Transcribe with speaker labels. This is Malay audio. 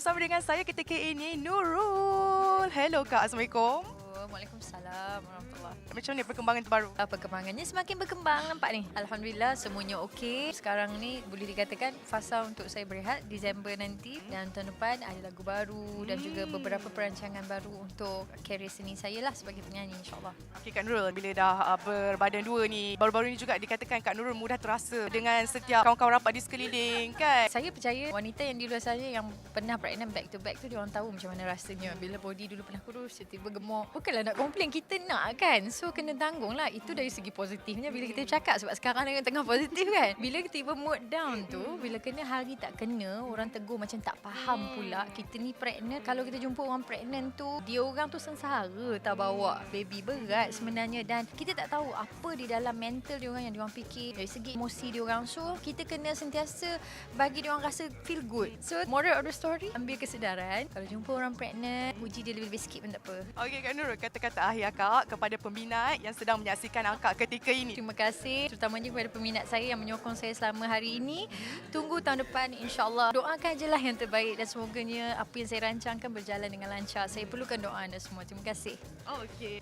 Speaker 1: bersama dengan saya ketika ini, Nurul. Hello Kak, Assalamualaikum.
Speaker 2: Waalaikumsalam warahmatullahi.
Speaker 1: Macam ni perkembangan terbaru?
Speaker 2: Perkembangannya semakin berkembang nampak ni. Alhamdulillah semuanya okey. Sekarang ni boleh dikatakan fasa untuk saya berehat Disember nanti, dan tahun depan ada lagu baru dan juga beberapa perancangan baru untuk karier seni saya lah sebagai penyanyi, insyaAllah.
Speaker 1: Okey Kak Nurul, bila dah berbadan dua ni, baru-baru ni juga dikatakan Kak Nurul mudah terasa dengan setiap kawan-kawan rapat di sekeliling kan?
Speaker 2: Saya percaya wanita yang di luar sana yang pernah pregnant back to back tu, diorang tahu macam mana rasanya bila body dulu pernah kurus, tiba-tiba gemuk. Bukanlah nak komplain, kita nak kan. So kena tanggung lah. Itu dari segi positifnya bila kita cakap, sebab sekarang dengan tengah positif kan. Bila tiba mood down tu, bila kena hari tak kena, orang tegur macam tak faham pula. Kita ni pregnant, kalau kita jumpa orang pregnant tu, dia orang tu sengsara tak bawa baby, berat sebenarnya. Dan kita tak tahu apa di dalam mental dia orang yang dia orang fikir, dari segi emosi dia orang. So kita kena sentiasa bagi dia orang rasa feel good. So moral of the story, ambil kesedaran. Kalau jumpa orang pregnant, puji dia lebih-lebih sikit pun tak apa.
Speaker 1: Okey Kak Nurul, kata-kata akhir Kak kepada peminat yang sedang menyaksikan Akak ketika ini.
Speaker 2: Terima kasih terutamanya kepada peminat saya yang menyokong saya selama hari ini. Tunggu tahun depan, insyaAllah. Doakan je lah yang terbaik dan semoganya apa yang saya rancangkan berjalan dengan lancar. Saya perlukan doa anda semua. Terima kasih.
Speaker 1: Okey.